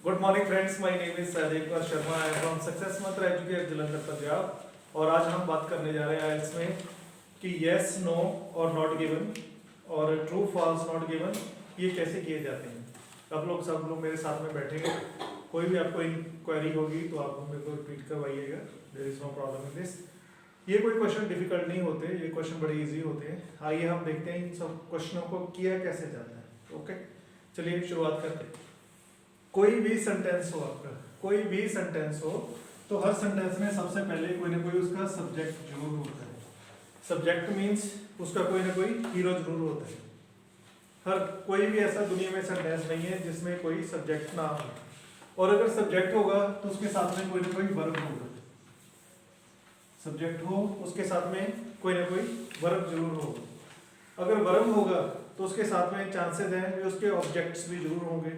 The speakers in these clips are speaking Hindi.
Good morning friends, my name is Saidev Kumar Sharma. I am from success Mantra educate Jalandhar Punjab. और आज हम बात करने जा रहे हैं आइल्स में कि यस नो और नॉट गिवन और ट्रू फॉल्स नॉट गिवन ये कैसे किए जाते हैं। सब लोग मेरे साथ में बैठेंगे। कोई भी आपको इंक्वायरी होगी तो आप मेरे को रिपीट करवाइएगा। There is no problem in this. ये कोई क्वेश्चन डिफिकल्ट नहीं होते, ये क्वेश्चन बड़े इजी होते हैं। आइए हम देखते हैं इन सब क्वेश्चनों को किया कैसे जाता है। ओके, चलिए शुरुआत करते हैं। कोई भी सेंटेंस हो आपका, कोई भी सेंटेंस हो तो हर सेंटेंस में सबसे पहले कोई ना कोई उसका सब्जेक्ट जरूर होता है। सब्जेक्ट मीन्स उसका कोई ना कोई हीरो जरूर होता है। हर कोई भी ऐसा दुनिया में सेंटेंस नहीं है जिसमें कोई सब्जेक्ट ना हो। और अगर सब्जेक्ट होगा तो उसके साथ में कोई ना कोई वर्ब होगा। सब्जेक्ट हो उसके साथ में कोई ना कोई वर्ब जरूर होगा। अगर वर्ब होगा तो उसके साथ में चांसेस हैं कि उसके ऑब्जेक्ट्स भी जरूर होंगे,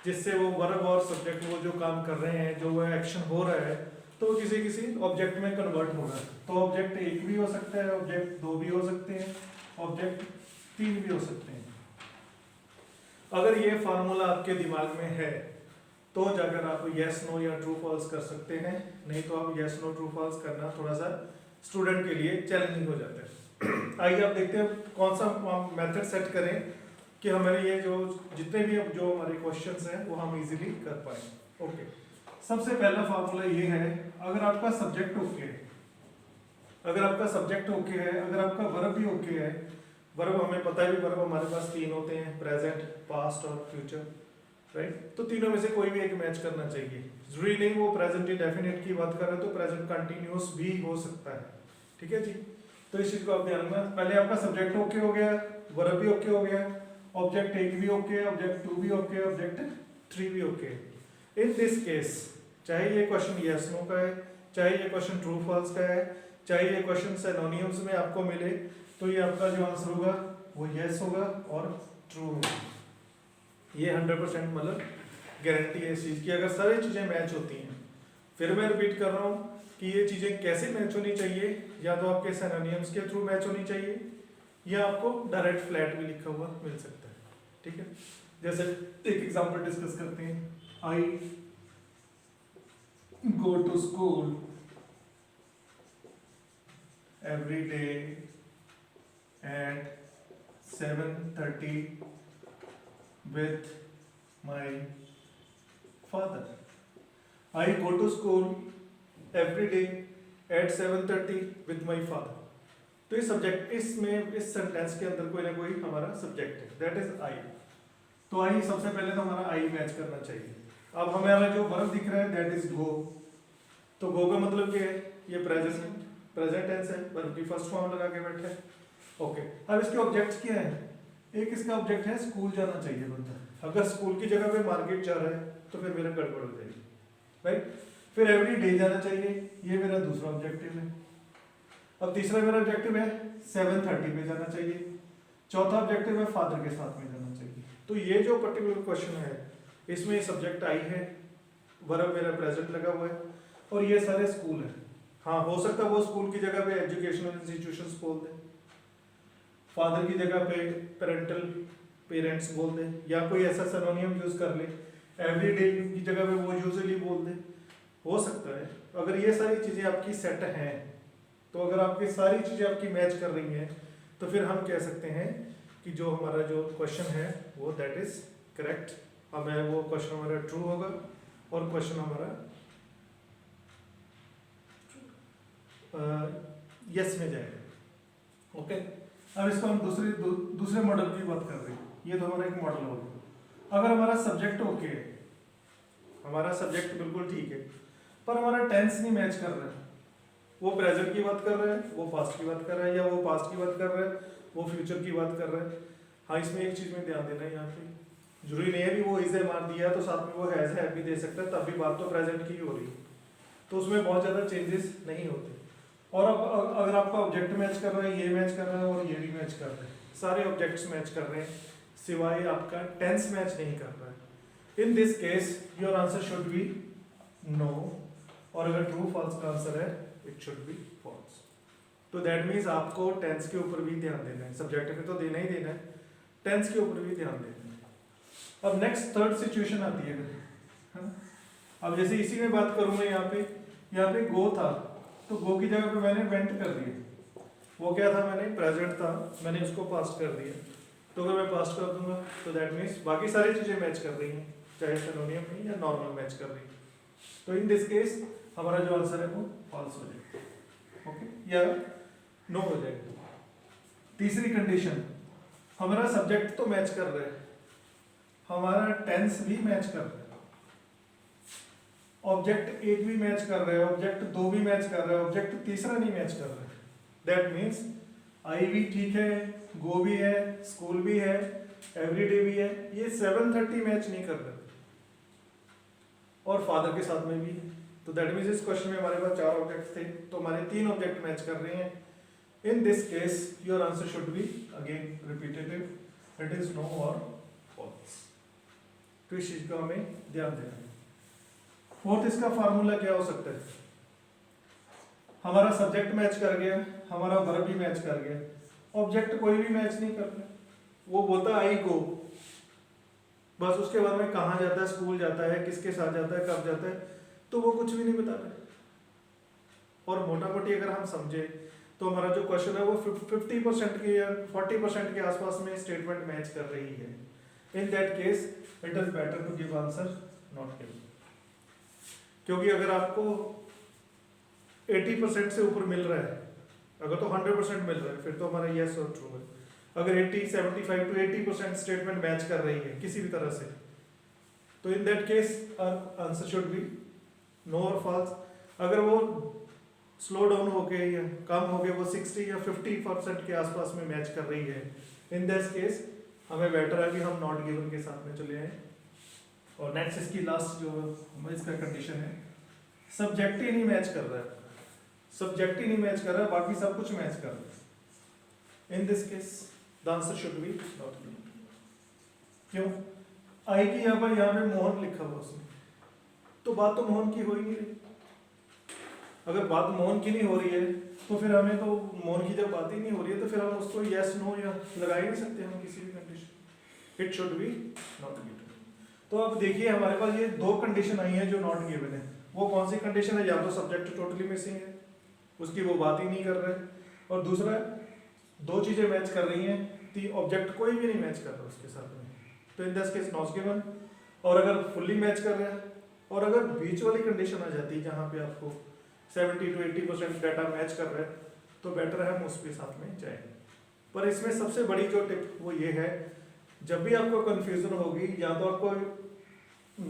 जिससे वो वर्ब और सब्जेक्ट वो जो काम कर रहे हैं, जो वो एक्शन हो रहा है, तो वो किसी किसी ऑब्जेक्ट में कन्वर्ट होगा। तो ऑब्जेक्ट एक भी हो सकता है, ऑब्जेक्ट दो भी हो सकते हैं, ऑब्जेक्ट तीन भी हो सकते हैं। अगर ये फार्मूला आपके दिमाग में है तो जाकर आप यस नो या ट्रू फॉल्स कर सकते हैं। नहीं तो आप यस नो ट्रू फॉल्स करना थोड़ा सा स्टूडेंट के लिए चैलेंजिंग हो जाता है। आइए आप देखते हैं कौन सा मेथड सेट करें कि हमारे ये जो जितने भी अब जो हमारे क्वेश्चंस हैं वो हम इजीली कर पाए। ओके, सबसे पहला फार्मूला ये है, अगर आपका सब्जेक्ट ओके है, अगर आपका सब्जेक्ट ओके है, अगर आपका वर्ब भी ओके है। वर्ब हमें पता है भी, वर्ब हमारे पास तीन होते हैं, प्रेजेंट, पास्ट और फ्यूचर, राइट। तो तीनों में से कोई भी एक मैच करना चाहिए। जरूरी नहीं वो प्रेजेंट इंडेफिनिट की बात कर रहे हो तो प्रेजेंट कंटिन्यूअस भी हो सकता है। ठीक है जी, तो इस चीज को आप ध्यान रखना। पहले आपका सब्जेक्ट ओके हो गया, वर्ब भी ओके हो गया, ऑब्जेक्ट एक भी ओके, ऑब्जेक्ट टू भी ओके, ऑब्जेक्ट थ्री भी ओके। इन दिस केस चाहे ये क्वेश्चन यस नो का है, चाहे ये क्वेश्चन ट्रू फॉल्स का है, चाहे ये क्वेश्चन सिनोनिम्स में आपको मिले, तो ये आपका जो आंसर होगा वो यस होगा और ट्रू होगा। ये 100% मतलब गारंटी है इस चीज की, अगर सारी चीजें मैच होती हैं। फिर मैं रिपीट कर रहा हूँ कि ये चीजें कैसे मैच होनी चाहिए, या तो आपके सिनोनिम्स के थ्रू मैच होनी चाहिए या आपको डायरेक्ट फ्लैट भी लिखा हुआ मिल सकता है। ठीक है, जैसे एक एग्जांपल डिस्कस करते हैं। I go to school every day at 7:30 with my father. I go to school every day at 7:30 with my father. तो ये सब्जेक्ट, इसमें इस सेंटेंस के अंदर कोई ना कोई हमारा सब्जेक्ट है, दैट इज आई। तो आई सबसे पहले तो हमारा आई मैच करना चाहिए। अब हमारा जो वर्ब दिख रहा है दैट इज गो। तो गो का मतलब क्या है, ये प्रेजेंट टेंस है, वर्ब की फर्स्ट फॉर्म लगा के बैठे। ओके, अब इसके ऑब्जेक्ट्स क्या है। एक इसका ऑब्जेक्ट है स्कूल जाना चाहिए बंदा। अगर स्कूल की जगह पे मार्केट जा रहा है तो फिर मेरा गड़बड़ हो जाएगी, राइट। फिर एवरी डे जाना चाहिए, ये मेरा दूसरा ऑब्जेक्टिव है। अब तीसरा मेरा ऑब्जेक्टिव है 7:30 पे जाना चाहिए। चौथा ऑब्जेक्टिव है फादर के साथ में जाना चाहिए। तो ये जो पर्टिकुलर क्वेश्चन है इसमें सब्जेक्ट आई है, वर्ब मेरा प्रेजेंट लगा हुआ है और ये सारे स्कूल है। हाँ, हो सकता है वो स्कूल की जगह पे एजुकेशनल इंस्टीट्यूशंस बोल दे, फादर की जगह पे पेरेंटल पेरेंट्स बोल दे, या कोई ऐसा सिनोनिम यूज कर ले, एवरी डे की जगह पे वो यूजुअली बोल दे, हो सकता है। अगर ये सारी चीजें आपकी सेट हैं, तो अगर आपकी सारी चीजें आपकी मैच कर रही हैं, तो फिर हम कह सकते हैं कि जो हमारा जो क्वेश्चन है वो दैट इज करेक्ट। हमें वो क्वेश्चन हमारा ट्रू होगा और क्वेश्चन हमारा यस में जाएगा। ओके, अब इसको हम दूसरे मॉडल की बात कर रहे हैं। ये तो हमारा एक मॉडल हो गया। अगर हमारा सब्जेक्ट ओके है, हमारा सब्जेक्ट बिल्कुल ठीक है, पर हमारा टेंस नहीं मैच कर रहा है, वो प्रेजेंट की बात कर रहा है, वो पास्ट की बात कर रहा है, या वो पास्ट की बात कर रहा है, वो फ्यूचर की बात कर रहा है। हाँ, इसमें एक चीज में ध्यान देना है, यहाँ पे जरूरी नहीं है भी वो इज है मार दिया तो साथ में वो हैज है भी दे सकता है, तब भी बात तो प्रेजेंट की ही हो रही है, तो उसमें बहुत ज्यादा चेंजेस नहीं होते। और अब अगर आपका ऑब्जेक्ट मैच कर रहा है, ये मैच कर रहा है और ये भी मैच कर रहा है, सारे ऑब्जेक्ट्स मैच कर रहे हैं, सिवाय आपका टेंस मैच नहीं कर रहा है। In this case your answer should be no, और अगर ट्रू फॉल्स का आंसर है इट शुड बी फॉल्स। तो दैट मीन्स आपको टेंस के ऊपर भी ध्यान देना है, सब्जेक्ट पे तो देना ही देना है, टेंस के ऊपर भी ध्यान देना है। अब नेक्स्ट थर्ड सिचुएशन आती है, है ना। अब जैसे इसी में बात करूँ मैं, यहाँ पे गो था, तो गो की जगह पे मैंने वेंट कर दिया। वो क्या था, मैंने प्रेजेंट था, मैंने उसको पास्ट कर दिया। तो अगर मैं पास्ट कर दूंगा तो दैट मीन्स बाकी सारी चीज़ें मैच कर रही हैं, चाहे सिनोनियम में या नॉर्मल मैच कर रही है। तो इन दिस केस हमारा जो आंसर है वो फॉल्स हो जाएगा, ओके, या नो हो जाएगा। तीसरी कंडीशन, हमारा सब्जेक्ट तो मैच कर रहा है, हमारा टेंस भी मैच कर रहा है, ऑब्जेक्ट एक भी मैच कर रहा है, ऑब्जेक्ट दो भी मैच कर रहा है, ऑब्जेक्ट तीसरा नहीं मैच कर रहा है। दैट मीन्स आई भी ठीक है, गो भी है, स्कूल भी है, एवरीडे भी है, ये 7:30 मैच नहीं कर रहे, और फादर के साथ में भी है। तो दैट मीन्स इस क्वेश्चन में हमारे पास 4 ऑब्जेक्ट थे, तो हमारे 3 ऑब्जेक्ट मैच कर रहे हैं। In this case your answer should be again repetitive, it is no और फॉल्स। तो इस चीज का हमें ध्यान देना है। फोर्थ, इसका फार्मूला क्या हो सकता है, हमारा सब्जेक्ट मैच कर गया, हमारा वर्ब भी मैच कर गया, ऑब्जेक्ट कोई भी मैच नहीं कर रहा, वो बोलता है आई गो, बस उसके बाद में कहाँ जाता है, स्कूल जाता है, किसके साथ जाता है, कब जाता है, तो वो कुछ भी नहीं बता रहा है। और मोटा मोटी अगर हम समझे तो हमारा जो क्वेश्चन है वो 50% के या 40% के आसपास में स्टेटमेंट मैच कर रही है। In that case it is better to give answer not given, क्योंकि अगर आपको 80% से ऊपर मिल रहा है, अगर तो 100% मिल रहा है, फिर तो हमारा यस और ट्रू है। अगर 75 to 80% स्टेटमेंट मैच कर रही है किसी भी तरह से, तो in that case answer should be no और फॉल्स। अगर वो स्लो डाउन हो गए या कम हो गए, वो 60 या 50% के आसपास में मैच कर रही है, इन दिस केस हमें बेटर है कि हम नॉट गिवन के साथ में चले आए। और नेक्स्ट इसकी लास्ट जो इसका कंडीशन है, सब्जेक्ट ही नहीं मैच कर रहा है, सब्जेक्ट ही नहीं मैच कर रहा है, बाकी सब कुछ मैच कर रहा है। In this case the answer should B not given. क्यों? आई की यहाँ पे मोहन लिखा हुआ उसमें, तो बात तो मोहन की हो ही नहीं रही। अगर बात मोहन की नहीं हो रही है तो फिर हमें तो मोहन की जब बात ही नहीं हो रही है तो फिर हम उसको यस नो या लगा ही नहीं सकते हम किसी भी condition. It should B not given. तो अब देखिए हमारे पास ये 2 कंडीशन आई है जो नॉट गिवन है। वो कौन सी कंडीशन है? या तो सब्जेक्ट टोटली मिसिंग है, उसकी वो बात ही नहीं कर रहे, और दूसरा 2 चीजें मैच कर रही हैं, ऑब्जेक्ट कोई भी नहीं मैच कर रहा उसके साथ में, तो इन दिस केस नॉट गिवन। और अगर फुल्ली मैच कर रहा है, और अगर बीच वाली कंडीशन आ जाती है जहाँ पे आपको 70 to 80% डाटा मैच कर रहा है, तो बेटर है हम उसके साथ में जाएं। पर इसमें सबसे बड़ी जो टिप वो ये है, जब भी आपको कंफ्यूजन होगी, या तो आपको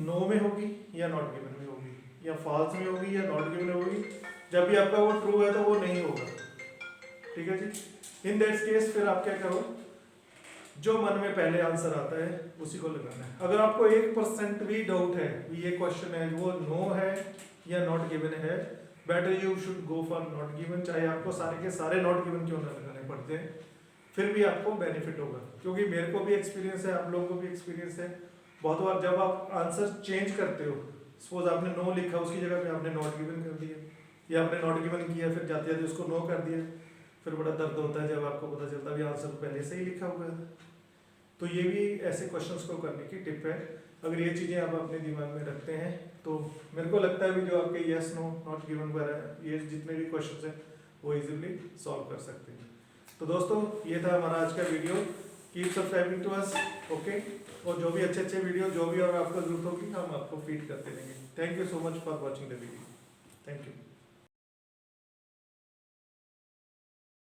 नो में होगी या नॉट गिवन में होगी, या फॉल्स में होगी या नॉट गिवन होगी, जब भी आपका वो ट्रू है तो वो नहीं होगा। ठीक है जी। इन दैट केस फिर आप क्या करो, जो मन में पहले आंसर आता है उसी को लगाना है। अगर आपको 1% भी डाउट है ये क्वेश्चन है वो नो है या नॉट गिवन है, better you should go for not given, चाहे आपको सारे के सारे नॉट गिवन क्यों ना लगाने पड़ते हैं, फिर भी आपको बेनिफिट होगा। क्योंकि मेरे को भी एक्सपीरियंस है, आप लोगों को भी एक्सपीरियंस है, बहुत बार जब आप आंसर चेंज करते हो, सपोज आपने नो लिखा उसकी जगह पे आपने नॉट गिवन कर दिया, या आपने नॉट गिवन किया फिर जाते जाते उसको नो कर दिया, फिर बड़ा दर्द होता है जब आपको पता चलता है आंसर तो पहले से ही लिखा हुआ है। तो ये भी ऐसे क्वेश्चंस को करने की टिप है। अगर ये चीज़ें आप अपने दिमाग में रखते हैं तो मेरे को लगता है भी जो आपके यस नो नॉट गिवन वगैरह ये जितने भी क्वेश्चंस हैं वो इजीली सॉल्व कर सकते हैं। तो दोस्तों ये था हमारा आज का video. Keep subscribing to us, okay. और जो भी अच्छे वीडियो जो भी और आपको जरूरत होगी हम आपको फीड करते रहेंगे। Thank you so much for watching the video. Thank you.